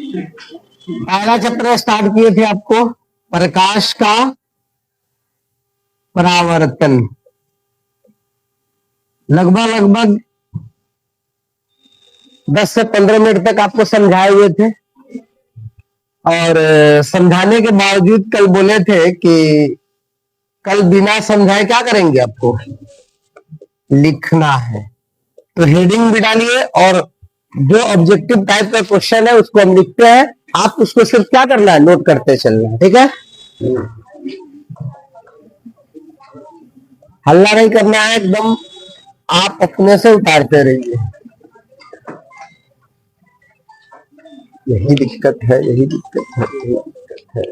पहला chapter start किए थे आपको प्रकाश का परावर्तन। लगभग लगभग 10 से 15 मिनट तक आपको समझाए हुए थे, और समझाने के बावजूद कल बोले थे कि कल बिना समझाए क्या करेंगे, आपको लिखना है। तो हेडिंग भी डालिए, और जो ऑब्जेक्टिव टाइप का क्वेश्चन है उसको हम लिखते हैं, आप उसको सिर्फ क्या करना है, नोट करते चलना है। ठीक है, हल्ला नहीं करना है एकदम, आप अपने से उतारते रहिए। यही दिक्कत है, यही दिक्कत है, यही दिक्कत है।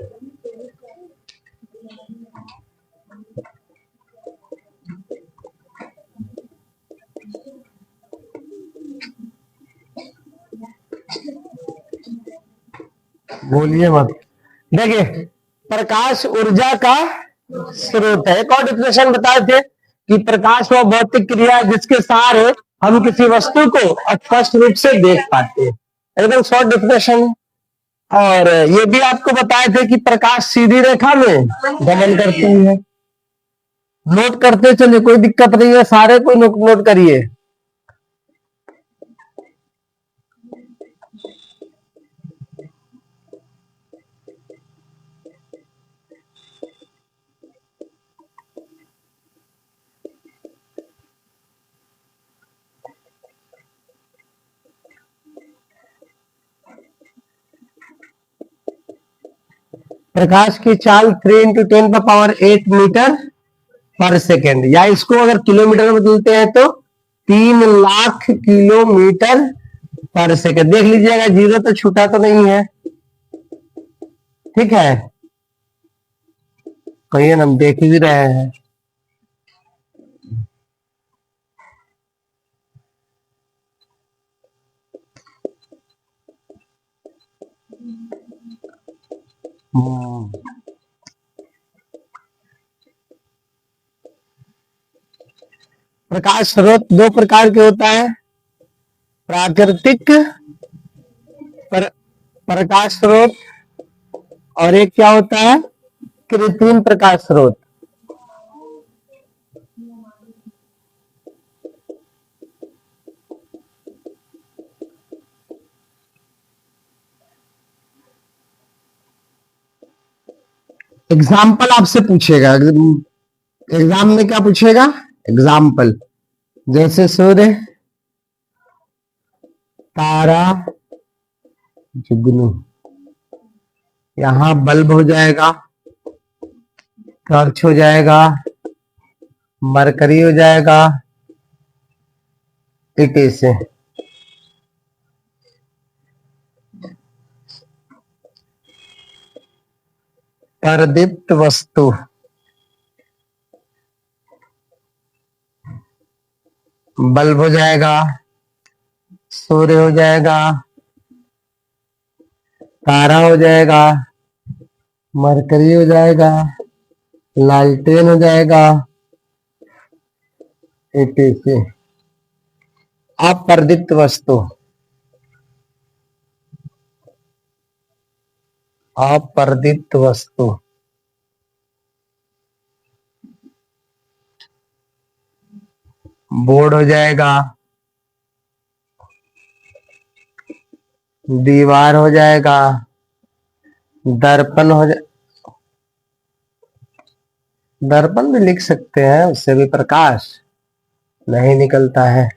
बोलिए मत। देखिए, प्रकाश ऊर्जा का स्रोत है। एक और डिफिनेशन बताए थे कि प्रकाश वह भौतिक क्रिया है जिसके सहारे हम किसी वस्तु को स्पष्ट रूप से देख पाते हैं। एकदम शॉर्ट डिफिनेशन। और ये भी आपको बताए थे कि प्रकाश सीधी रेखा में गमन करती है। नोट करते चलिए, कोई दिक्कत नहीं है, सारे को नोट करिए। प्रकाश की चाल 3 इंटू 10⁸ मीटर पर सेकेंड, या इसको अगर किलोमीटर में बदलते हैं तो 3 लाख किलोमीटर पर सेकेंड। देख लीजिएगा, जीरो तो छूटा तो नहीं है। ठीक है, कहिए ना, हम देख भी रहे हैं। प्रकाश स्रोत दो प्रकार के होता है, प्राकृतिक प्रकाश स्रोत, और एक क्या होता है, कृत्रिम प्रकाश स्रोत। एग्जाम्पल आपसे पूछेगा, एग्जाम में क्या पूछेगा, एग्जाम्पल। जैसे सूर्य, तारा, जुगनू, यहां बल्ब हो जाएगा, टॉर्च हो जाएगा, मरकरी हो जाएगा, इटे से। प्रदीप्त वस्तु, बल्ब हो जाएगा, सूर्य हो जाएगा, तारा हो जाएगा, मरकरी हो जाएगा, लालटेन हो जाएगा, इटे से। अप्रदीप्त वस्तु, अप्रदीप्त वस्तु, बोर्ड हो जाएगा, दीवार हो जाएगा, दर्पण हो दर्पण भी लिख सकते हैं, उससे भी प्रकाश नहीं निकलता है।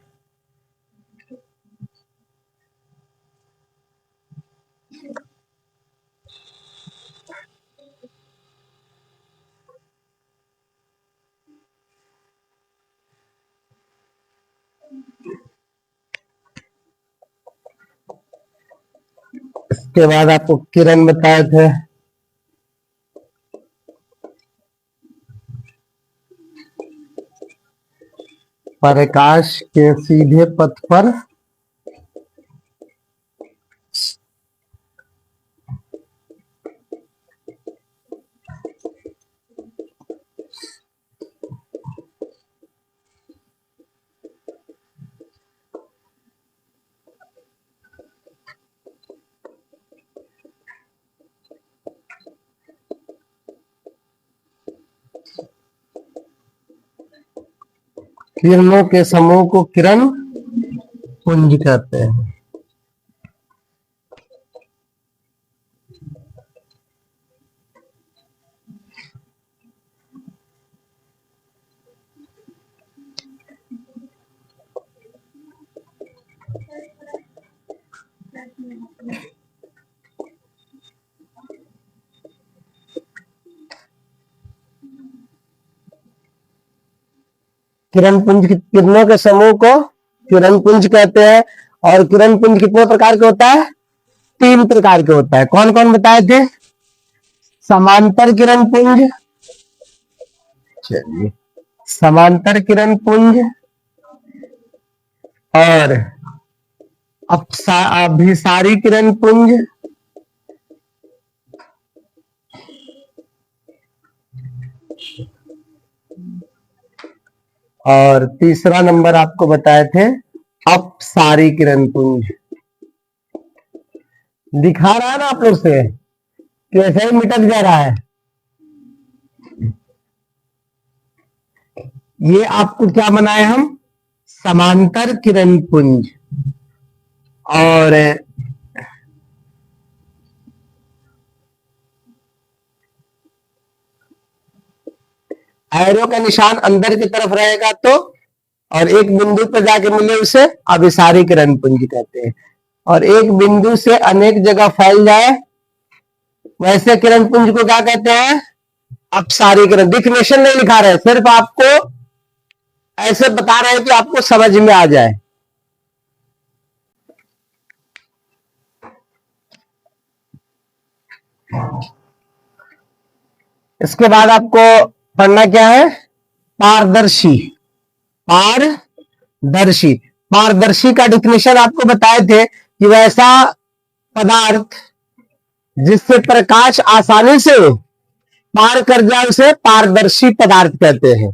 इसके बाद आपको किरण बताए थे। प्रकाश के सीधे पथ पर किरणों के समूह को किरण पुंज कहते हैं। किरण पुंज, किरणों के समूह को किरण पुंज कहते हैं। और किरण पुंज कितने प्रकार के होता है? 3 प्रकार के होता है। कौन कौन बताए थे? समांतर किरण पुंज, चलिए, समांतर किरण पुंज और अभिसारी किरण पुंज और तीसरा नंबर आपको बताए थे अपसारी किरण पुंज। दिखा रहा है ना आप लोग से कैसे ही मिटक जा रहा है। ये आपको क्या बनाए हम? समांतर किरण पुंज। और एरो का निशान अंदर की तरफ रहेगा तो, और एक बिंदु पर जाके मिले उसे अभिसारी किरण पुंज कहते हैं। और एक बिंदु से अनेक जगह फैल जाए वैसे किरण पुंज को क्या कहते हैं? अपसारी किरण। डिफिनेशन नहीं लिखा रहे, सिर्फ आपको ऐसे बता रहे हैं कि आपको समझ में आ जाए। इसके बाद आपको पढ़ना क्या है? पारदर्शी। पारदर्शी, पारदर्शी का डिफिनेशन आपको बताए थे कि वैसा पदार्थ जिससे प्रकाश आसानी से पार कर जाए उसे पारदर्शी पदार्थ कहते हैं।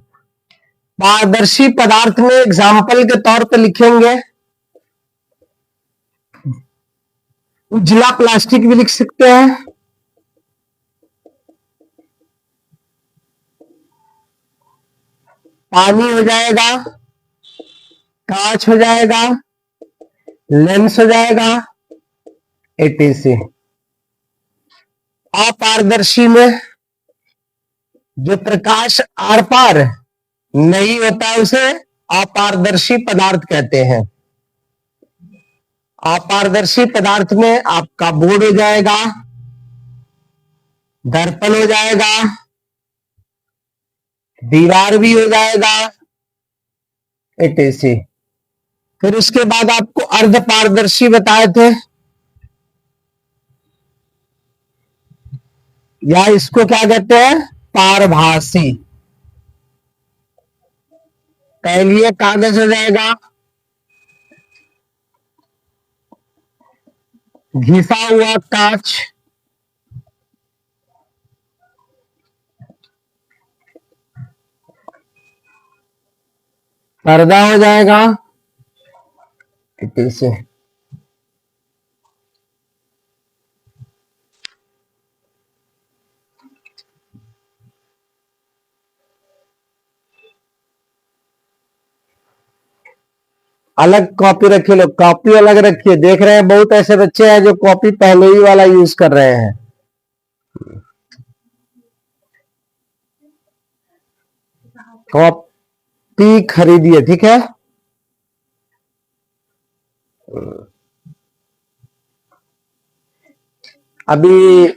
पारदर्शी पदार्थ में एग्जाम्पल के तौर पर लिखेंगे उजला प्लास्टिक भी लिख सकते हैं, पानी हो जाएगा, कांच हो जाएगा, लेंस हो जाएगा, एटीसी। अपारदर्शी में जो प्रकाश आर पार नहीं होता उसे अपारदर्शी पदार्थ कहते हैं। अपारदर्शी पदार्थ में आपका बोर्ड हो जाएगा, दर्पण हो जाएगा, दीवार भी हो जाएगा, एटीसी। फिर उसके बाद आपको अर्ध पारदर्शी बताए थे, या इसको क्या कहते हैं? पारभासी। पहले कागज हो जाएगा, घिसा हुआ कांच, पर्दा हो जाएगा, से अलग कॉपी रखिए लोग, कॉपी अलग रखिए। देख रहे हैं बहुत ऐसे बच्चे हैं जो कॉपी पहले ही वाला यूज कर रहे हैं। कॉपी खरीदिए, ठीक है। अभी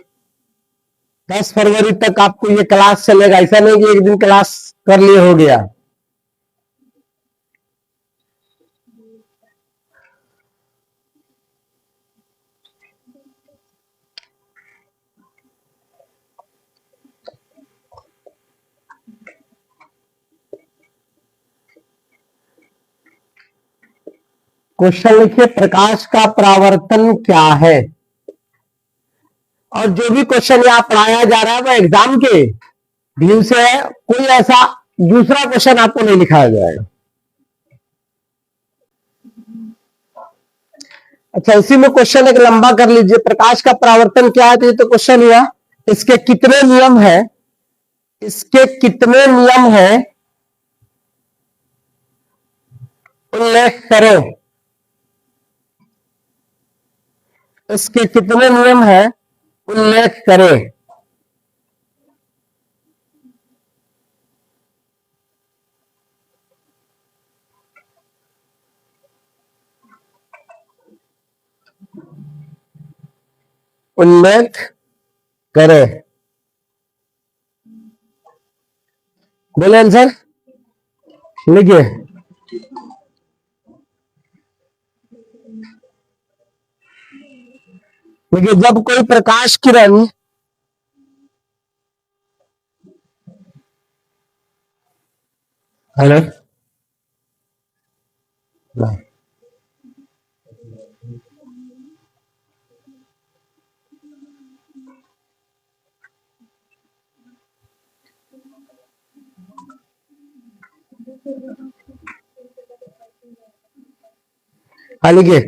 10 फरवरी तक आपको ये क्लास चलेगा, ऐसा नहीं कि एक दिन क्लास कर लिए हो गया। क्वेश्चन लिखिए, प्रकाश का परावर्तन क्या है? और जो भी क्वेश्चन यहाँ पढ़ाया जा रहा है वो एग्जाम के व्यू से है, कोई ऐसा दूसरा क्वेश्चन आपको नहीं लिखाया जाएगा। अच्छा, इसी में क्वेश्चन एक लंबा कर लीजिए, प्रकाश का परावर्तन क्या है? तो ये तो क्वेश्चन हुआ, इसके कितने नियम है? इसके कितने नियम है उल्लेख करें। इसके कितने नियम हैं, उल्लेख करें। उल्लेख करें। बोले आंसर, लिखिए। देखिए, जब कोई प्रकाश किरण हेलो हाँ लिखिए,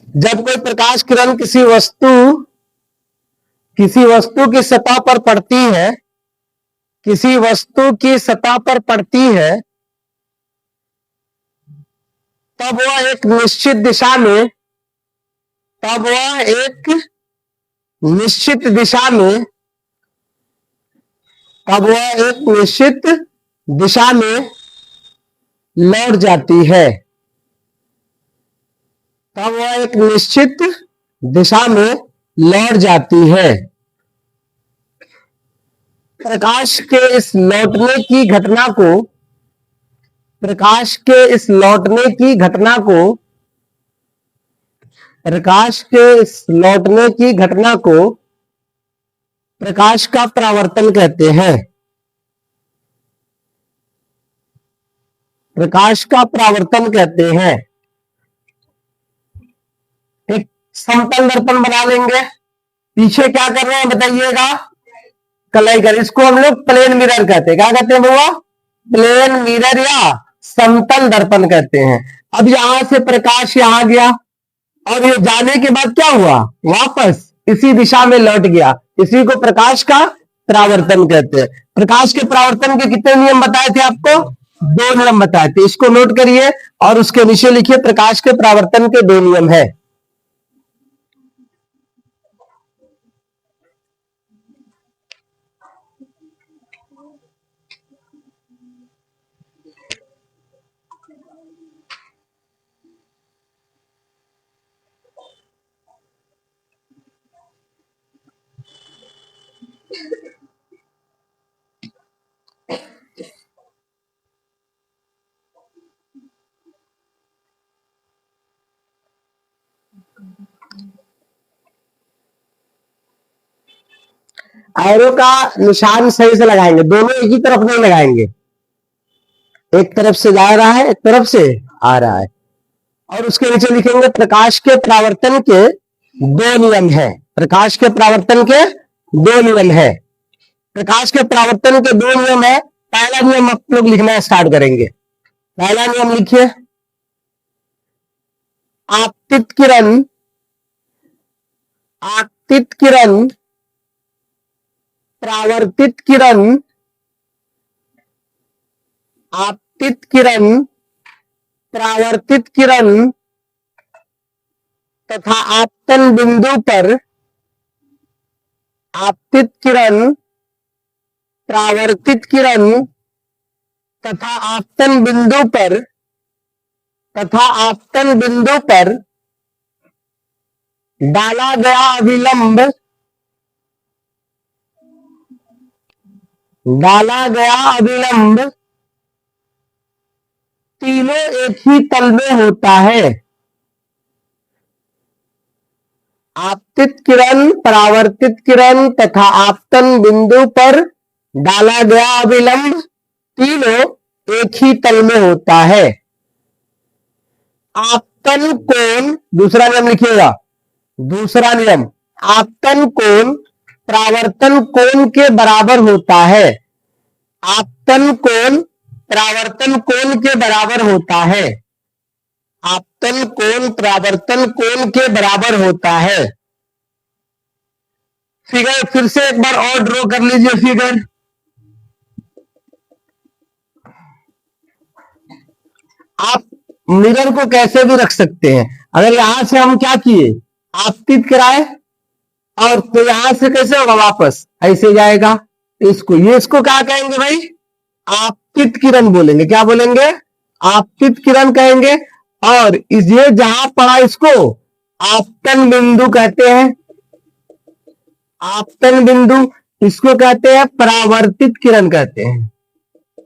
जब कोई प्रकाश किरण किसी वस्तु की सतह पर पड़ती है, किसी वस्तु की सतह पर पड़ती है, तब वह एक निश्चित दिशा में तब वह एक निश्चित दिशा में तब वह एक निश्चित दिशा में लौट जाती है। तब वह एक निश्चित दिशा में लौट जाती है। प्रकाश के इस लौटने की घटना को प्रकाश के इस लौटने की घटना को प्रकाश के इस लौटने की घटना को प्रकाश का परावर्तन कहते हैं। प्रकाश का परावर्तन कहते हैं। एक समतल दर्पण बना लेंगे, पीछे क्या कर रहे हैं बताइएगा, कलाई कर, इसको हम लोग प्लेन मिरर कहते हैं। क्या कहते हैं बुआ, प्लेन मिरर या समतल दर्पण कहते हैं। अब यहां से प्रकाश यहां गया और ये जाने के बाद क्या हुआ, वापस इसी दिशा में लौट गया, इसी को प्रकाश का परावर्तन कहते हैं। प्रकाश के परावर्तन के कितने नियम बताए थे आपको, 2 नियम बताए थे, इसको नोट करिए और उसके नीचे लिखिए प्रकाश के परावर्तन के 2 नियम है। एरो का निशान सही से लगाएंगे, दोनों एक ही तरफ नहीं लगाएंगे, एक तरफ से जा रहा है एक तरफ से आ रहा है। और उसके नीचे लिखेंगे प्रकाश के परावर्तन के 2 नियम है। प्रकाश के परावर्तन के 2 नियम है। प्रकाश के परावर्तन के 2 नियम है। पहला नियम आप लोग लिखना स्टार्ट करेंगे। पहला नियम लिखिए, आपतित किरण आपतित किरण परावर्तित किरण आपतित किरण परावर्तित किरण तथा आपतन बिंदु पर आपतित किरण परावर्तित किरण तथा आपतन बिंदु पर डाला गया अविलंब तीनों एक ही तल में होता है। आपतित किरण, परावर्तित किरण तथा आपतन बिंदु पर डाला गया अविलंब तीनों एक ही तल में होता है। आपतन कोण, दूसरा नियम लिखिएगा, दूसरा नियम, आपतन कोण परावर्तन कोण के बराबर होता है। आपतन कोण परावर्तन कोण के बराबर होता है। आपतन कोण परावर्तन कोण के बराबर होता है। फिगर फिर से एक बार और ड्रॉ कर लीजिए। फिगर आप मिरर को कैसे भी रख सकते हैं। अगर यहां से हम क्या किए, आपतित कराए, और तो यहां से कैसे होगा, वापस ऐसे जाएगा। इसको क्या कहेंगे भाई, आपतित किरण बोलेंगे। क्या बोलेंगे, आपतित किरण कहेंगे। और ये जहां पड़ा इसको आपतन बिंदु कहते हैं। आपतन बिंदु, इसको कहते हैं परावर्तित किरण कहते हैं।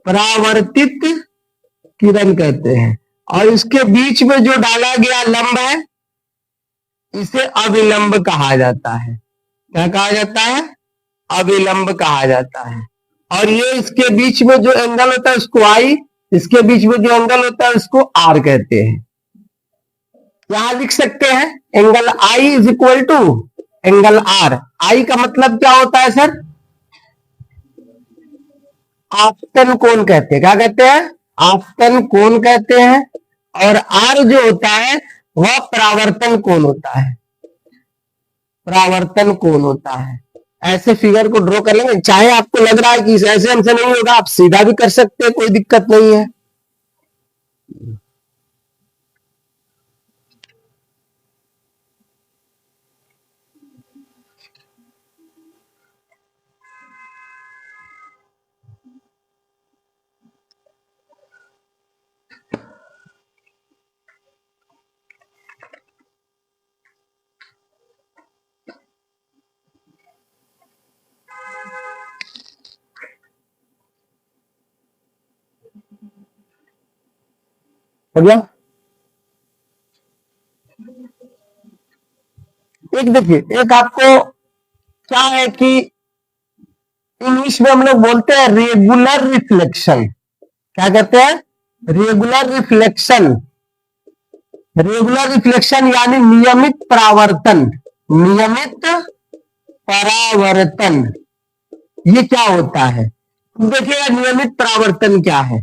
परावर्तित किरण कहते हैं। और इसके बीच में जो डाला गया लंब है, इसे अविलंब कहा जाता है। क्या कहा जाता है, अविलंब कहा जाता है। और ये इसके बीच में जो एंगल होता है उसको आई, इसके बीच में जो एंगल होता है उसको आर कहते हैं। यहां लिख सकते हैं angle i is equal to angle r. I का मतलब क्या होता है सर, आपतन कोण कहते हैं। क्या कहते हैं, आपतन कोण कहते हैं। और आर जो होता है वह परावर्तन कोण होता है। परावर्तन कोण होता है। ऐसे फिगर को ड्रॉ कर लेंगे। चाहे आपको लग रहा है कि ऐसे हमसे नहीं होगा, आप सीधा भी कर सकते हैं, कोई दिक्कत नहीं है। हो गया। एक देखिए, एक आपको क्या है कि इंग्लिश में हम लोग बोलते हैं रेगुलर रिफ्लेक्शन। क्या कहते हैं, रेगुलर रिफ्लेक्शन। रेगुलर रिफ्लेक्शन यानी नियमित परावर्तन। नियमित परावर्तन, ये क्या होता है, देखिएगा नियमित परावर्तन क्या है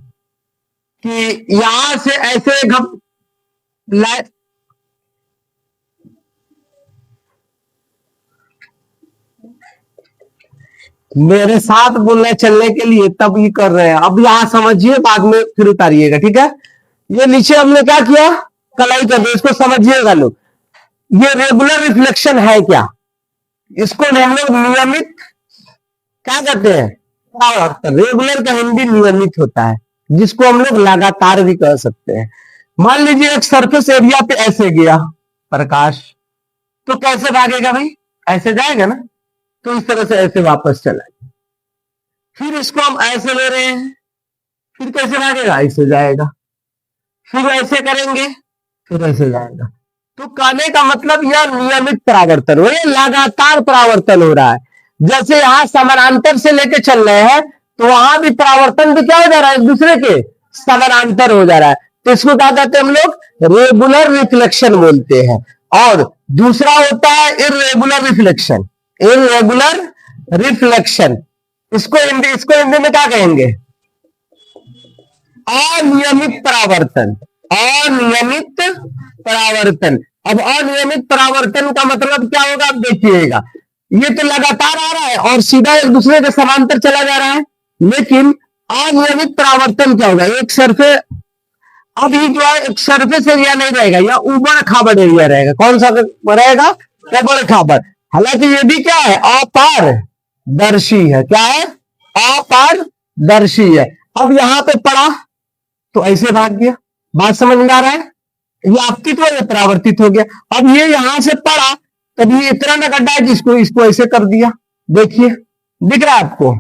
कि यहां से ऐसे मेरे साथ बोलने चलने के लिए तब ये कर रहे हैं। अब यहां समझिए, बाद में फिर उतारिएगा, ठीक है। ये नीचे हमने क्या किया, कलाई कर दिया, इसको समझिएगा लोग। ये रेगुलर रिफ्लेक्शन है क्या, इसको हम लोग नियमित क्या कहते हैं, परावर्तन। रेगुलर का हिंदी नियमित होता है, जिसको हम लोग लगातार भी कह सकते हैं। मान लीजिए एक सरफेस एरिया पे ऐसे गया प्रकाश, तो कैसे भागेगा भाई, ऐसे जाएगा ना, तो इस तरह से ऐसे वापस चला। फिर इसको हम ऐसे ले रहे हैं, फिर कैसे भागेगा, ऐसे जाएगा। फिर ऐसे करेंगे, फिर ऐसे जाएगा। तो कहने का मतलब यह नियमित परावर्तन हो, ये लगातार परावर्तन हो रहा है। जैसे यहां समानांतर से लेके चल रहे हैं, तो वहां भी परावर्तन भी क्या हो जा रहा है, एक दूसरे के समानांतर हो जा रहा है। तो इसको क्या कहते हैं हम लोग, रेगुलर रिफ्लेक्शन बोलते हैं। और दूसरा होता है इरेगुलर रिफ्लेक्शन। इरेगुलर रिफ्लेक्शन, इसको हिंदी में क्या कहेंगे, अनियमित परावर्तन। अनियमित परावर्तन। अब अनियमित परावर्तन का मतलब क्या होगा, आप देखिएगा, ये तो लगातार आ रहा है और सीधा एक दूसरे के समांतर चला जा रहा है। लेकिन अनियमित परावर्तन क्या होगा, एक सरफेस, अभी जो है एक सरफेस एरिया नहीं रहेगा, या उबड़ खाबड़ एरिया रहेगा। कौन सा रहेगा, उबड़ खाबड़। हालांकि ये भी क्या है, अपारदर्शी है। क्या है, अपारदर्शी है। अब यहां पे पड़ा तो ऐसे भाग गया। बात समझ में आ रहा है, ये आपतित हो या परावर्तित हो गया। अब ये यहां से पड़ा, तब ये इतना ना गड्ढा है जिसको इसको ऐसे कर दिया। देखिए दिख रहा है आपको,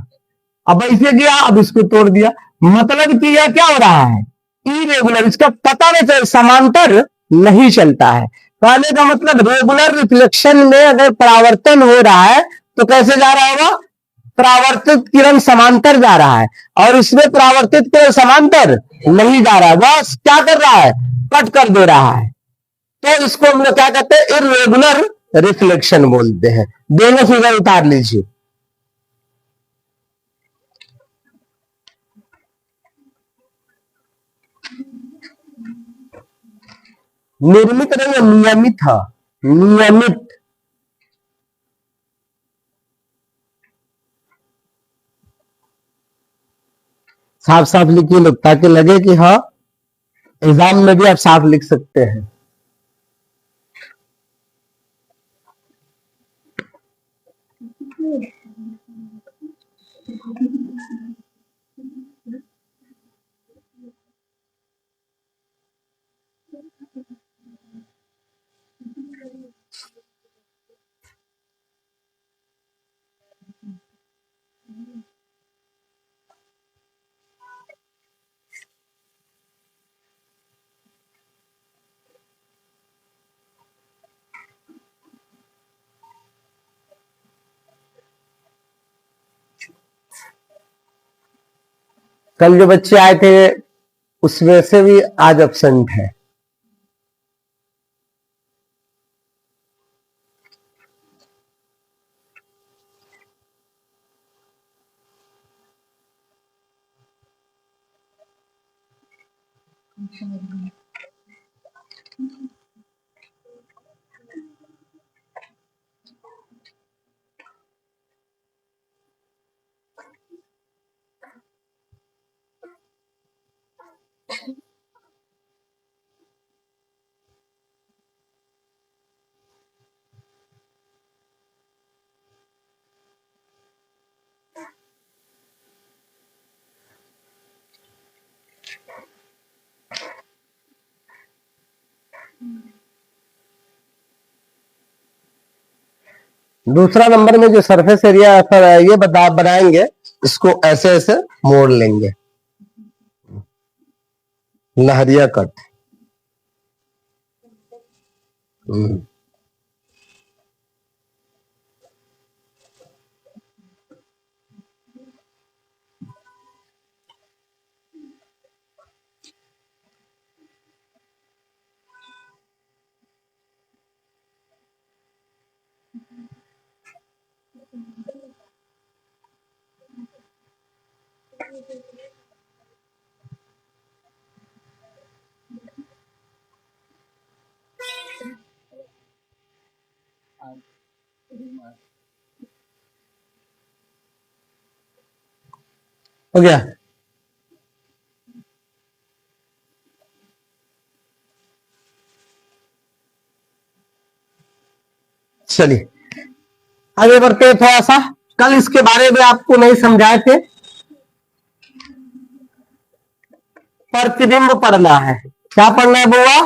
अब ऐसे गया, अब इसको तोड़ दिया। मतलब कि यह क्या हो रहा है, इरेगुलर, इसका पता नहीं चल, समांतर नहीं चलता है। कहने का मतलब रेगुलर रिफ्लेक्शन में अगर परावर्तन हो रहा है तो कैसे जा रहा होगा, परावर्तित किरण समांतर जा रहा है। और इसमें परावर्तित किरण समांतर नहीं जा रहा है, बस क्या कर रहा है, कट कर दे रहा है। तो इसको हम लोग क्या कहते हैं, इरेगुलर रिफ्लेक्शन बोलते हैं। दोनों फिगर उतार लीजिए। निर्मित नहीं, नियमित है, नियमित। साफ साफ लिखिए लोग, ताकि लगे कि हाँ एग्जाम में भी आप साफ लिख सकते हैं। कल जो बच्चे आए थे उसमें से भी आज एब्सेंट है। दूसरा नंबर में जो सरफेस एरिया ये बनाएंगे, इसको ऐसे ऐसे मोड़ लेंगे, लहरिया कट। हो गया। चलिए आगे बढ़ते हैं थोड़ा सा। कल इसके बारे में आपको नहीं समझाए थे, प्रतिबिंब पढ़ना है। क्या पढ़ना है बुआ?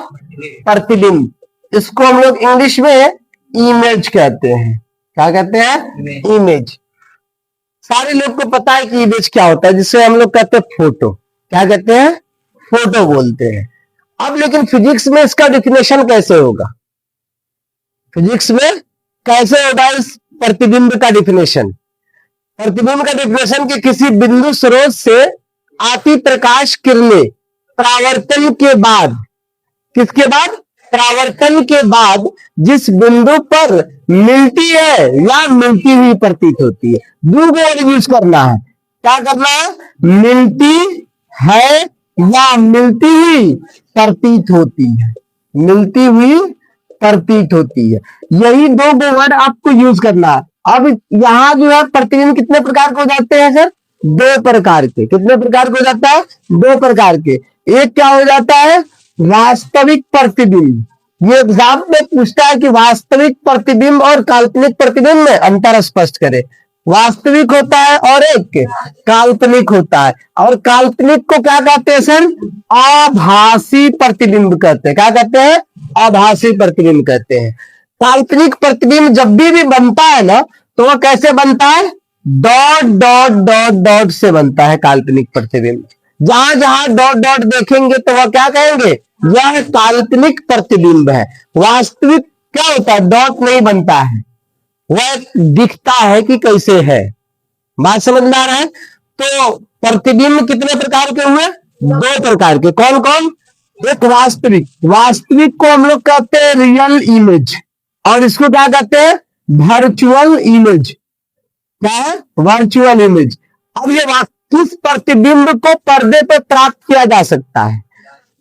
प्रतिबिंब। इसको हम लोग इंग्लिश में इमेज कहते हैं। क्या कहते हैं? इमेज। सारे लोग को पता है कि इमेज क्या होता है, जिसे हम लोग कहते हैं फोटो। क्या कहते हैं? फोटो बोलते हैं। अब लेकिन फिजिक्स में इसका डिफिनेशन कैसे होगा? फिजिक्स में कैसे होगा इस प्रतिबिंब का डिफिनेशन? प्रतिबिंब का डिफिनेशन कि किसी बिंदु स्रोत से आती प्रकाश किरणें परावर्तन के बाद, किसके बाद? परावर्तन के बाद जिस बिंदु पर मिलती है या मिलती हुई प्रतीत होती है। दो वर्ड यूज करना है। क्या करना है? मिलती है या मिलती हुई प्रतीत होती है। मिलती हुई प्रतीत होती है, यही दो वर्ड आपको यूज करना है। अब यहां जो है प्रतिबिंब कितने प्रकार के हो जाते हैं सर? दो प्रकार के। कितने प्रकार के हो जाता है? दो प्रकार के। एक क्या हो जाता है? वास्तविक प्रतिबिंब। ये एग्जाम में पूछता है कि वास्तविक प्रतिबिंब और काल्पनिक प्रतिबिंब में अंतर स्पष्ट करे। वास्तविक होता है और एक काल्पनिक होता है। और काल्पनिक को क्या कहते हैं सर? आभासी प्रतिबिंब कहते हैं। क्या कहते हैं? आभासी प्रतिबिंब कहते हैं। काल्पनिक प्रतिबिंब जब भी बनता है ना, तो वह कैसे बनता है? डॉट डॉट डॉट डॉट से बनता है काल्पनिक प्रतिबिंब। जहां जहां डॉट डॉट देखेंगे तो वह क्या कहेंगे? यह काल्पनिक प्रतिबिंब है। वास्तविक क्या होता है? डॉट नहीं बनता है, वह दिखता है कि कैसे है। बात समझ में आ रहा है? तो प्रतिबिंब कितने प्रकार के हुए? दो प्रकार के। कौन कौन? एक वास्तविक। वास्तविक को हम लोग कहते हैं रियल इमेज, और इसको क्या कहते हैं? Virtual image. क्या है? Virtual image. अब ये किस प्रतिबिंब को पर्दे पर प्राप्त किया जा सकता है?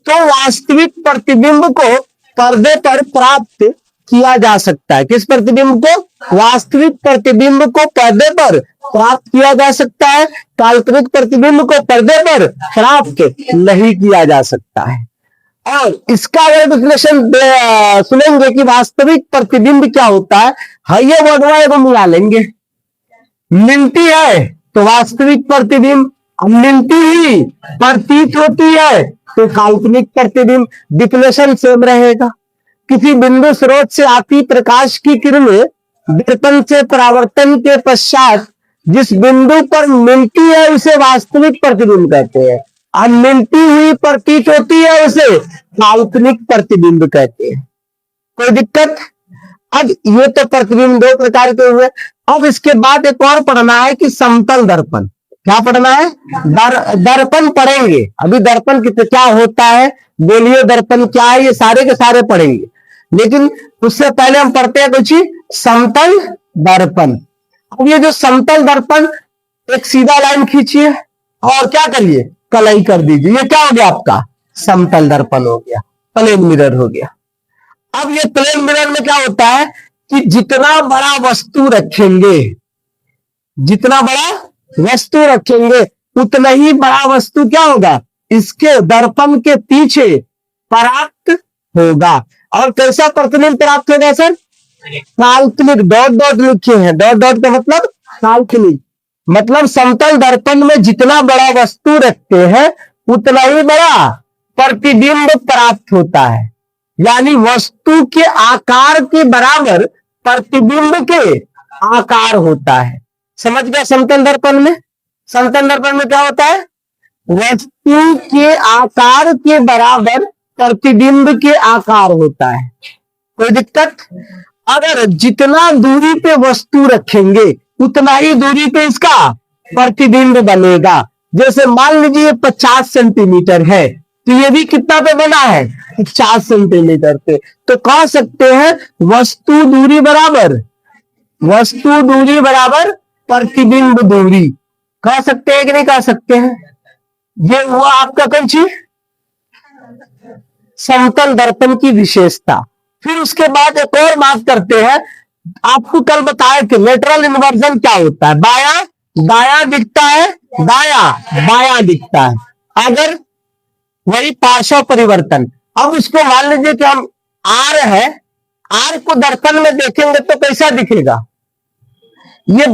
तो वास्तविक प्रतिबिंब को पर्दे पर प्राप्त किया जा सकता है। किस प्रतिबिंब को? वास्तविक प्रतिबिंब को पर्दे पर प्राप्त किया जा सकता है। काल्पनिक प्रतिबिंब को पर्दे पर प्राप्त नहीं किया जा सकता है। और इसका अगर विश्लेषण सुनेंगे कि वास्तविक प्रतिबिंब क्या होता है, हाइये वर्डवा एगो मिला लेंगे। मिलती है तो वास्तविक प्रतिबिंब, मिलती ही प्रतीत होती है तो काल्पनिक प्रतिबिंब। डिफिनेशन सेम रहेगा। किसी बिंदु स्रोत से आती प्रकाश की किरणें दर्पण से परावर्तन के पश्चात जिस बिंदु पर मिलती है उसे वास्तविक प्रतिबिंब कहते हैं, और मिलती हुई प्रतीत होती है उसे काल्पनिक प्रतिबिंब कहते हैं। कोई दिक्कत? अब ये तो प्रतिबिंब दो प्रकार के हुए। अब इसके बाद एक और पढ़ना है कि समतल दर्पण। क्या पढ़ना है? दर्पण पढ़ेंगे। अभी दर्पण क्या होता है, गोलीय दर्पण क्या है, ये सारे के सारे पढ़ेंगे। लेकिन उससे पहले हम पढ़ते हैं कुछ समतल दर्पण। अब ये जो समतल दर्पण, एक सीधा लाइन खींचिए और क्या करिए, कलई कर दीजिए। ये क्या हो गया आपका? समतल दर्पण हो गया, प्लेन मिरर हो गया। अब ये प्लेन मिरर में क्या होता है कि जितना बड़ा वस्तु रखेंगे, जितना बड़ा वस्तु रखेंगे उतना ही बड़ा वस्तु क्या होगा, इसके दर्पण के पीछे प्राप्त होगा। और कैसा प्रतिबिंब प्राप्त होगा सर? काल्पनिक। डॉट डॉट लिखे हैं, डॉट डॉट का मतलब काल्पनिक। मतलब समतल दर्पण में जितना बड़ा वस्तु रखते हैं उतना ही बड़ा प्रतिबिंब प्राप्त होता है। यानी वस्तु के आकार के बराबर प्रतिबिंब के आकार होता है। समझ गया? समतल दर्पण में, समतल दर्पण में क्या होता है? वस्तु के आकार के बराबर प्रतिबिंब के आकार होता है। कोई दिक्कत? अगर जितना दूरी पे वस्तु रखेंगे उतना ही दूरी पे इसका प्रतिबिंब बनेगा। जैसे मान लीजिए 50 सेंटीमीटर है तो ये भी कितना पे बना है? 50 सेंटीमीटर पे। तो कह सकते हैं वस्तु दूरी बराबर, वस्तु दूरी बराबर प्रतिबिंब दूरी। कह सकते हैं कि नहीं कह सकते हैं? ये हुआ आपका कौन सी? समतल दर्पण की विशेषता। फिर उसके बाद एक और बात करते हैं। आपको कल बताया कि लेटरल इन्वर्जन क्या होता है। बाया दाया दिखता है, दाया बाया दिखता है। अगर वही पार्श्व परिवर्तन। अब इसको मान लीजिए कि हम आर है, आर को दर्पण में देखेंगे तो कैसा दिखेगा? ये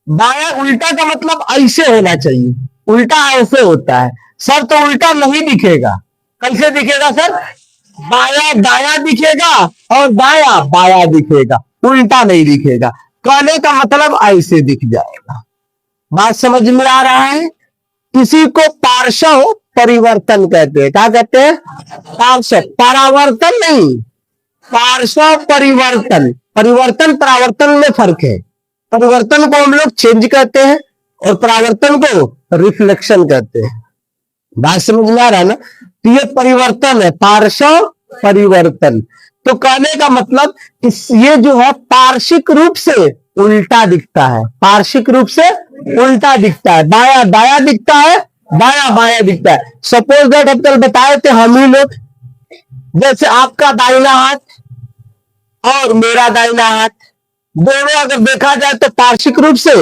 बाया उल्टा का मतलब ऐसे होना चाहिए, उल्टा ऐसे होता है सर, तो उल्टा नहीं दिखेगा। कैसे दिखेगा सर? बाया दाया दिखेगा और दाया बाया दिखेगा, उल्टा नहीं दिखेगा। कहने का मतलब ऐसे दिख जाएगा। बात समझ में आ रहा है? इसी को पार्श्व परिवर्तन कहते हैं। क्या कहते हैं? पार्श्व, परावर्तन नहीं, पार्श्व परिवर्तन। परिवर्तन परावर्तन में फर्क है। परिवर्तन को हम लोग चेंज कहते हैं और परावर्तन को रिफ्लेक्शन कहते हैं। बात समझ में आ रहा है ना? तो ये परिवर्तन है, पार्श्व परिवर्तन। तो कहने का मतलब ये जो है पार्श्विक रूप से उल्टा दिखता है, पार्श्विक रूप से उल्टा दिखता है। दाया दाया दिखता है, बाया बाया दिखता है। सपोज दैट अब कल बताए थे हम ही लोग, जैसे आपका दाहिना हाथ और मेरा दाहिना हाथ, दोनों अगर देखा जाए तो पार्श्विक रूप से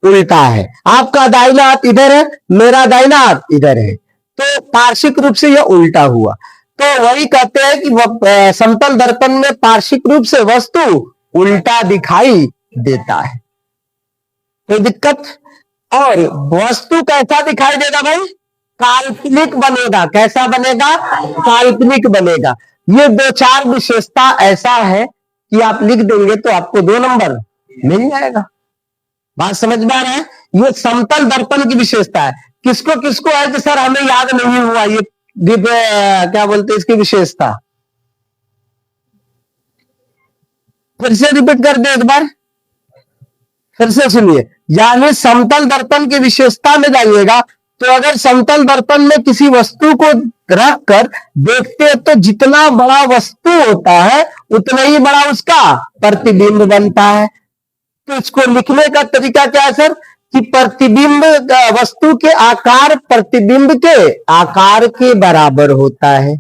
उल्टा है। आपका दाहिना हाथ इधर है, मेरा दाहिना हाथ इधर है, तो पार्श्विक रूप से यह उल्टा हुआ। तो वही कहते हैं कि समतल दर्पण में पार्श्विक रूप से वस्तु उल्टा दिखाई देता है। कोई दिक्कत? और वस्तु कैसा दिखाई देगा भाई? काल्पनिक बनेगा। कैसा बनेगा? काल्पनिक बनेगा। ये दो चार विशेषता ऐसा है कि आप लिख देंगे तो आपको 2 नंबर मिल जाएगा। बात समझ में आ रहा है? ये समतल दर्पण की विशेषता है। किसको किसको है कि सर हमें याद नहीं हुआ ये क्या बोलते हैं इसकी विशेषता? फिर से रिपीट कर दे एक बार, फिर से सुनिए। यानी समतल दर्पण की विशेषता में जाइएगा तो अगर समतल दर्पण में किसी वस्तु को रख कर देखते हैं तो जितना बड़ा वस्तु होता है उतना ही बड़ा उसका प्रतिबिंब बनता है। तो इसको लिखने का तरीका क्या है सर? कि प्रतिबिंब वस्तु के आकार प्रतिबिंब के आकार के बराबर होता है।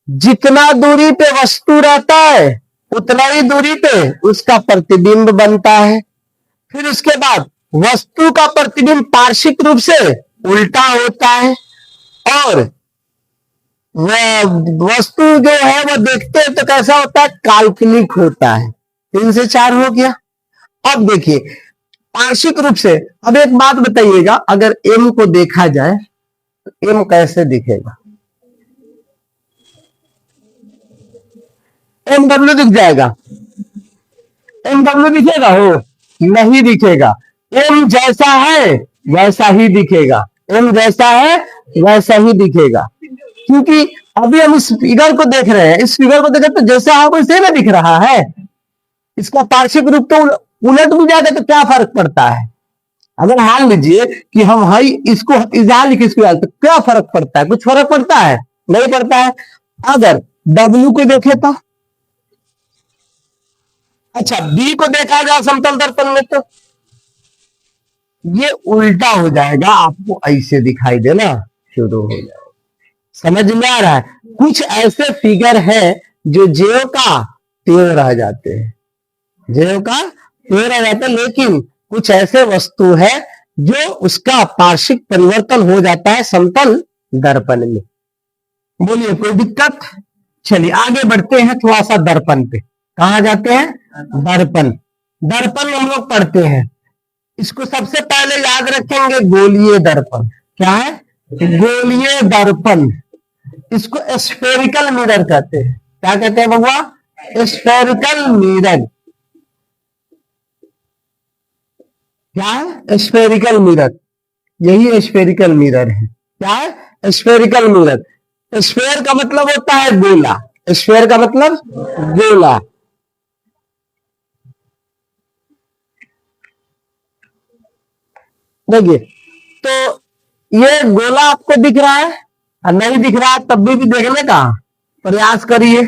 जितना दूरी पे वस्तु रहता है उतना ही दूरी पे उसका प्रतिबिंब बनता है। फिर उसके बाद वस्तु का प्रतिबिंब पार्श्विक रूप से उल्टा होता है और वस्तु जो है वो देखते हैं तो कैसा होता है, काल्पनिक होता है। 3 से 4 हो गया। अब देखिए पार्श्विक रूप से, अब एक बात बताइएगा, अगर एम को देखा जाए तो एम कैसे दिखेगा? एम डब्ल्यू दिख जाएगा? एम डब्ल्यू दिखेगा? हो नहीं दिखेगा। एम जैसा है वैसा ही दिखेगा, एम जैसा है वैसा ही दिखेगा, क्योंकि अभी हम इस फिगर को देख रहे हैं, इस फिगर को देखें तो जैसा है वैसे ना दिख रहा है। इसका पार्श्विक रूप तो उलट भी जाएगा तो क्या फर्क पड़ता है? अगर मान लीजिए कि हम हाई इसको इजहार लिखे इसको तो क्या फर्क पड़ता है? कुछ फर्क पड़ता है? नहीं पड़ता है। अगर डब्ल्यू को देखे तो, अच्छा बी को देखा जाए समतल दर्पण में तो ये उल्टा हो जाएगा, आपको ऐसे दिखाई देना शुरू हो जाएगा। समझ में आ रहा है? कुछ ऐसे फिगर है जो ज्यों का त्यों रह जाते हैं, ज्यों का त्यों रह जाते हैं, लेकिन कुछ ऐसे वस्तु है जो उसका पार्श्विक परिवर्तन हो जाता है समतल दर्पण में। बोलिए कोई दिक्कत? चलिए आगे बढ़ते हैं थोड़ा सा दर्पण पे। कहा जाते हैं? दर्पण। दर्पण हम लोग पढ़ते हैं, इसको सबसे पहले याद रखेंगे गोलीय दर्पण। क्या है? गोलीय दर्पण। इसको स्फेरिकल मिरर कहते हैं। क्या कहते हैं बबुआ? Spherical mirror. क्या है? Spherical mirror. यही स्फेरिकल मिरर है। क्या है? Spherical mirror. स्फेयर का मतलब होता है गोला, स्फेयर का मतलब गोला। देखिए तो ये गोला आपको दिख रहा है और नहीं दिख रहा है तब भी देखने का प्रयास करिए।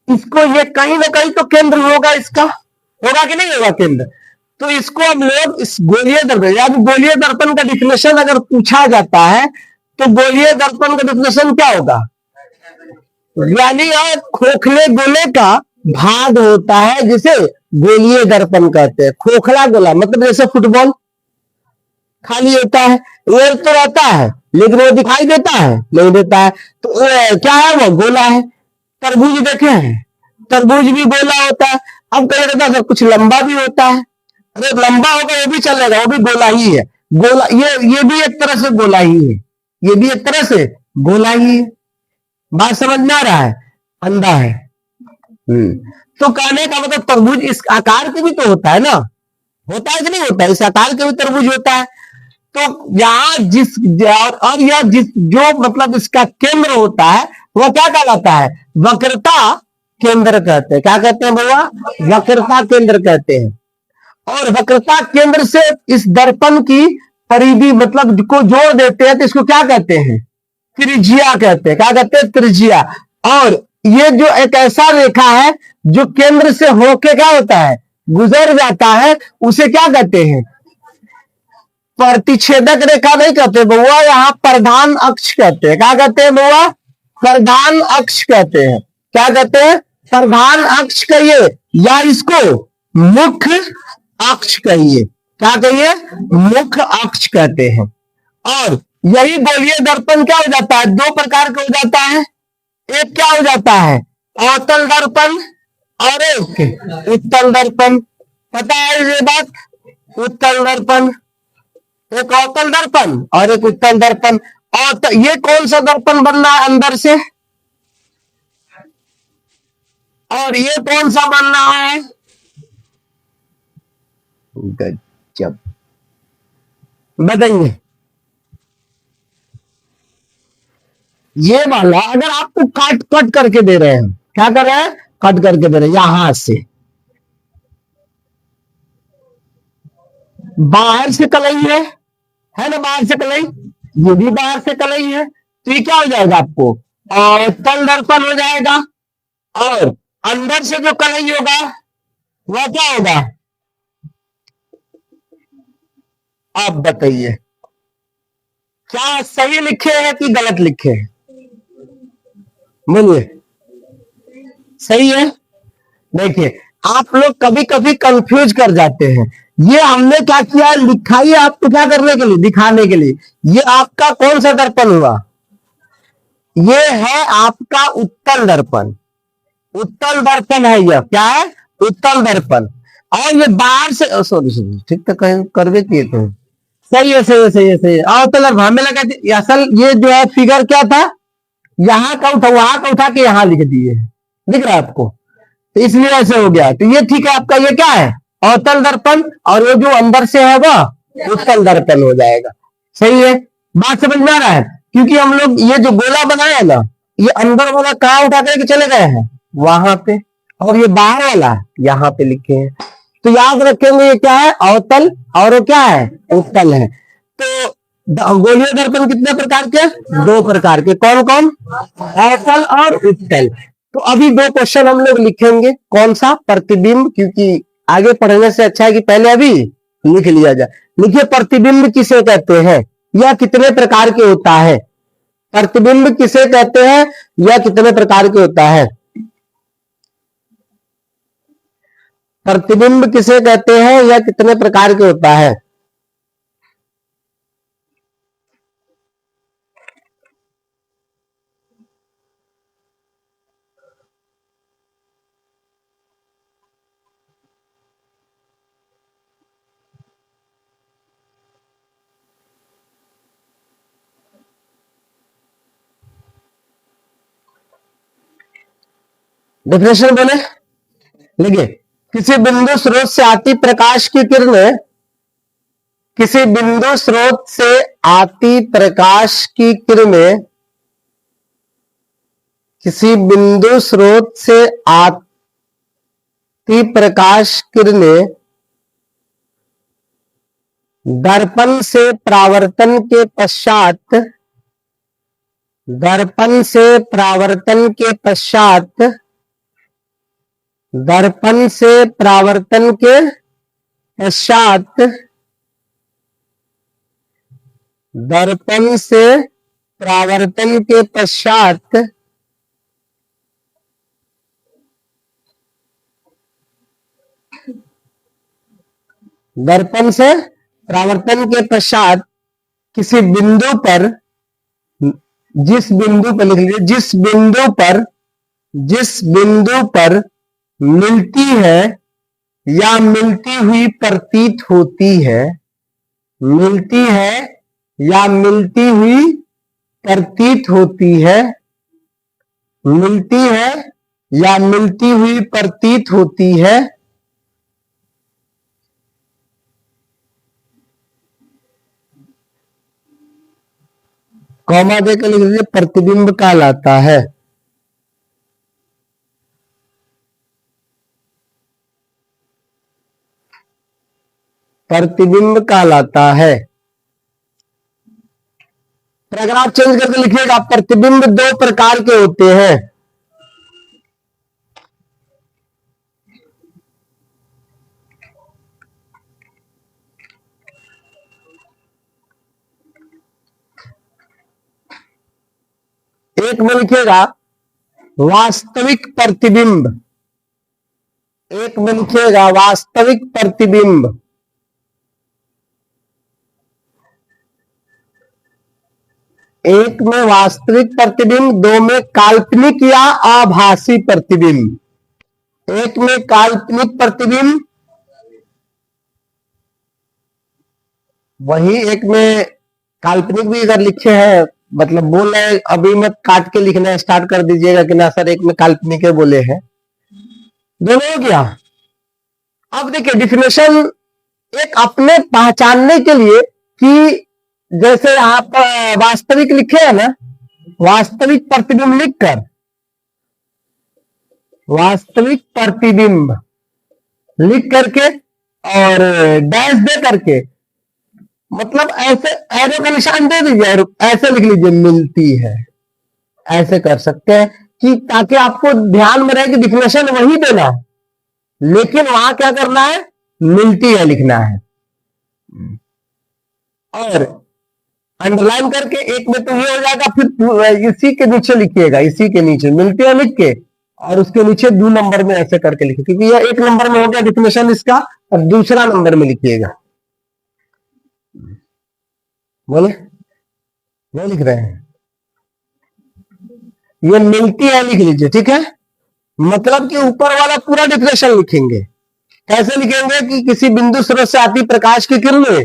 इसको ये कहीं ना कहीं तो केंद्र होगा, इसका होगा कि नहीं होगा केंद्र? तो इसको हम लोग इस गोलीय दर्पण, या गोलीय दर्पण का डिफिनेशन अगर पूछा जाता है तो गोलीय दर्पण का डिफिनेशन क्या होगा? यानी खोखले गोले का भाग होता है जिसे गोलीय दर्पण कहते हैं। खोखला गोला मतलब जैसे फुटबॉल खाली होता है, एयर तो रहता है लेकिन वो दिखाई देता है नहीं देता है, तो क्या है? वो गोला है। तरबूज देखे हैं? तरबूज भी गोला होता है। अब कहीं रहता है कुछ लंबा भी होता है, अरे लंबा होगा वो भी चलेगा, वो भी गोला ही है। गोला ये भी एक तरह से गोला ही है, ये भी एक तरह से गोला ही है। बात समझ में आ रहा है? अंधा है। तो कहने का मतलब तरबूज इस आकार के भी तो होता है ना, होता है कि नहीं होता है? इस आकार के भी तरबूज होता है। तो यहां जिस और यह जिस जो मतलब इसका केंद्र होता है वह क्या कहलाता है? वक्रता केंद्र कहते हैं। क्या कहते हैं भैया? वक्रता केंद्र कहते हैं। और वक्रता केंद्र से इस दर्पण की परिधि मतलब को जोड़ देते हैं तो इसको क्या कहते हैं? त्रिज्या कहते हैं। क्या कहते हैं? त्रिज्या। और ये जो एक ऐसा रेखा है जो केंद्र से होके क्या होता है? गुजर जाता है, उसे क्या कहते हैं? प्रतिच्छेदक रेखा नहीं कहते बउआ, यहाँ प्रधान अक्ष कहते हैं। क्या कहते हैं बउआ? प्रधान अक्ष कहते हैं। क्या कहते हैं? प्रधान अक्ष कहिए या इसको मुख्य अक्ष कहिए। क्या कहिए? मुख्य अक्ष कहते हैं। और यही गोलीय दर्पण क्या हो जाता है? 2 प्रकार का हो जाता है। एक क्या हो जाता है? अवतल दर्पण और एक उत्तल दर्पण। पता है ये बात? उत्तल दर्पण, एक अवतल दर्पण और एक उत्तल दर्पण। और ये कौन सा दर्पण बन रहा है अंदर से, और ये कौन सा बन रहा है? गजब। बताइए ये वाला अगर आपको काट कट करके दे रहे हैं, क्या कर रहे हैं? कट करके दे रहे हैं यहां से, बाहर से कलई है ना, बाहर से कलई, ये भी बाहर से कलई है, तो ये क्या हो जाएगा आपको? तल दर्पण हो जाएगा। और अंदर से जो कलई होगा वह क्या होगा? आप बताइए क्या सही लिखे हैं कि गलत लिखे हैं? बोलिए सही है। देखिए आप लोग कभी कभी कंफ्यूज कर जाते हैं। ये हमने क्या किया, लिखा ही आपको क्या करने के लिए? दिखाने के लिए। ये आपका कौन सा दर्पण हुआ? ये है आपका उत्तल दर्पण। उत्तल दर्पण है, यह क्या है? उत्तल दर्पण। और ये बाहर से, सॉरी सॉरी, ठीक तो कहीं करवे किए थे। सही है, सही है, सही है, सही है। और उत्तल दर्पण हमें लगा असल ये जो है फिगर क्या था, यहाँ का उठा, वहां का उठा के यहाँ लिख दिए। दिख रहा है आपको? तो इसलिए ऐसे हो गया। तो ये ठीक है आपका, ये क्या है? अवतल दर्पण। और ये जो अंदर से है वह उत्तल दर्पण हो जाएगा। सही है, बात समझ में आ रहा है? क्योंकि हम लोग ये जो गोला बनाया ना, ये अंदर वाला कहाँ उठा करके चले गए हैं? वहां पे। और ये बाहर वाला यहाँ पे लिखे हैं। तो याद रखेंगे ये क्या है? अवतल। और वो क्या है? उत्तल है। तो गोलीय दर्पण कितने प्रकार के? दो प्रकार के। कौन कौन? अवतल और उत्तल। तो अभी दो क्वेश्चन हम लोग लिखेंगे। कौन सा? प्रतिबिंब, क्योंकि आगे पढ़ने से अच्छा है कि पहले अभी लिख लिया जाए। लिखिए, प्रतिबिंब किसे कहते हैं? यह कितने प्रकार के होता है? प्रतिबिंब किसे कहते हैं? यह कितने प्रकार के होता है? प्रतिबिंब किसे कहते हैं? यह कितने प्रकार के होता है? डेफिनेशन बोले, देखिए, किसी बिंदु स्रोत से आती प्रकाश की किरणें, किसी बिंदु स्रोत से आती प्रकाश की किरणें, किसी बिंदु स्रोत से आती प्रकाश किरणें दर्पण से परावर्तन के पश्चात, दर्पण से परावर्तन के पश्चात, दर्पण से परावर्तन के पश्चात, दर्पण से परावर्तन के पश्चात दर्पण से परावर्तन के पश्चात किसी बिंदु पर, जिस बिंदु पर लिख लीजिए, जिस बिंदु पर, जिस बिंदु पर मिलती है या मिलती हुई प्रतीत होती है, मिलती है या मिलती हुई प्रतीत होती है, मिलती है या मिलती हुई प्रतीत होती है, कॉमा देकर लिख लीजिए, प्रतिबिंब कहलाता है। प्रतिबिंब कहलाता है। फिर अगर आप चेंज करके लिखिएगा, प्रतिबिंब दो प्रकार के होते हैं। एक में लिखिएगा वास्तविक प्रतिबिंब, एक में लिखिएगा वास्तविक प्रतिबिंब, एक में वास्तविक प्रतिबिंब, दो में काल्पनिक या आभासी प्रतिबिंब। एक में काल्पनिक प्रतिबिंब, वही एक में काल्पनिक भी इधर लिखे हैं, मतलब बोल रहे अभी मत काट के लिखना स्टार्ट कर दीजिएगा कि ना सर एक में काल्पनिक है बोले हैं। दोनों हो गया। अब देखिए डिफिनेशन एक अपने पहचानने के लिए कि जैसे आप वास्तविक लिखे है ना, वास्तविक प्रतिबिंब लिखकर, वास्तविक प्रतिबिंब लिख करके और डैश दे करके, मतलब ऐसे एरो का निशान दे दीजिए, ऐसे लिख लीजिए मिलती है, ऐसे कर सकते हैं कि ताकि आपको ध्यान में रहे कि डिफिनेशन वही देना है, लेकिन वहां क्या करना है? मिलती है लिखना है। और अंडरलाइन करके एक में तो ये हो जाएगा, फिर इसी के नीचे लिखिएगा, इसी के नीचे मिलती है लिख के, और उसके नीचे 2 नंबर में ऐसे करके लिखिए, क्योंकि यह 1 नंबर में हो गया डिफिनेशन इसका, और दूसरा नंबर में लिखिएगा। बोले नहीं लिख रहे हैं? ये मिलती है लिख लीजिए, ठीक है। मतलब कि ऊपर वाला पूरा डिफिनेशन लिखेंगे। कैसे लिखेंगे कि किसी बिंदु स्रोत से आती प्रकाश की किरणें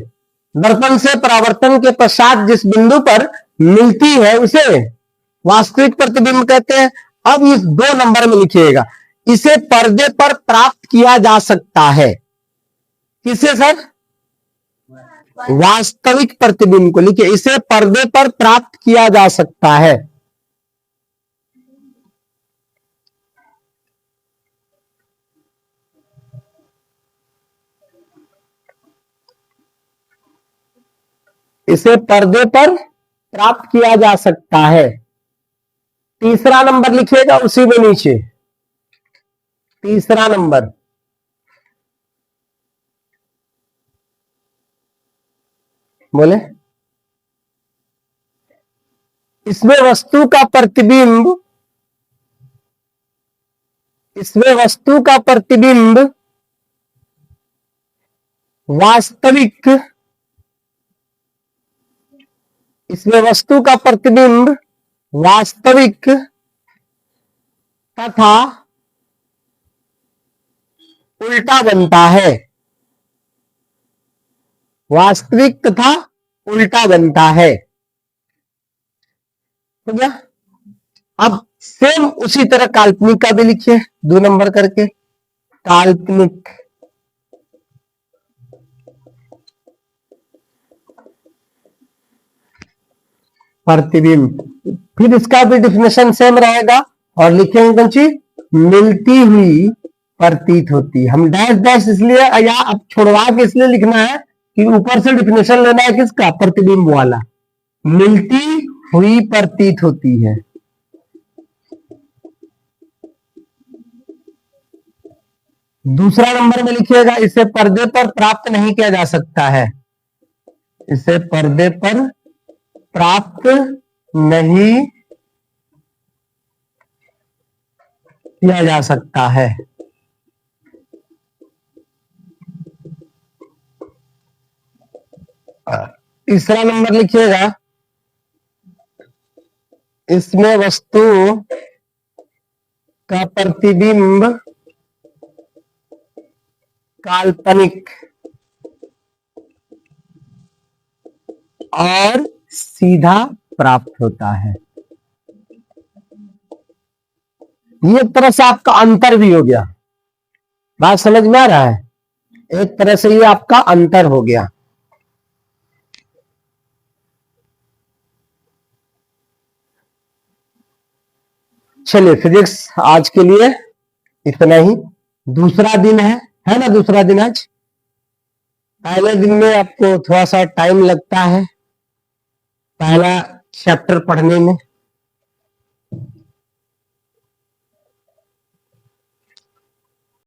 दर्पण से परावर्तन के पश्चात जिस बिंदु पर मिलती है उसे वास्तविक प्रतिबिंब कहते हैं। अब इस 2 नंबर में लिखिएगा, इसे पर्दे पर प्राप्त किया जा सकता है। किसे सर? वास्तविक प्रतिबिंब को लिखिए, इसे पर्दे पर प्राप्त किया जा सकता है। इसे पर्दे पर प्राप्त किया जा सकता है। तीसरा नंबर लिखिएगा उसी में नीचे, तीसरा नंबर, बोले इसमें वस्तु का प्रतिबिंब, इसमें वस्तु का प्रतिबिंब वास्तविक, इसमें वस्तु का प्रतिबिंब वास्तविक तथा उल्टा बनता है। वास्तविक तथा उल्टा बनता है। हो गया। अब सेम उसी तरह काल्पनिक का भी लिखिए 2 नंबर करके। काल्पनिक, प्रतिबिंब, फिर इसका भी डिफिनेशन सेम रहेगा और लिखेंगे कौन सी? मिलती हुई प्रतीत होती। हम डैश डैश इसलिए या अब छोड़वा के इसलिए लिखना है कि ऊपर से डिफिनेशन लेना है किसका? प्रतिबिंब वाला। मिलती हुई प्रतीत होती है। दूसरा नंबर में लिखिएगा, इसे पर्दे पर प्राप्त नहीं किया जा सकता है। इसे पर्दे पर प्राप्त नहीं किया जा सकता है। तीसरा नंबर लिखिएगा, इसमें वस्तु का प्रतिबिंब काल्पनिक और सीधा प्राप्त होता है। ये एक तरह से आपका अंतर भी हो गया। बात समझ में आ रहा है? एक तरह से ये आपका अंतर हो गया। चलिए फिजिक्स आज के लिए इतना ही। दूसरा दिन है ना? दूसरा दिन आज। पहले दिन में आपको थोड़ा सा टाइम लगता है पहला चैप्टर पढ़ने में।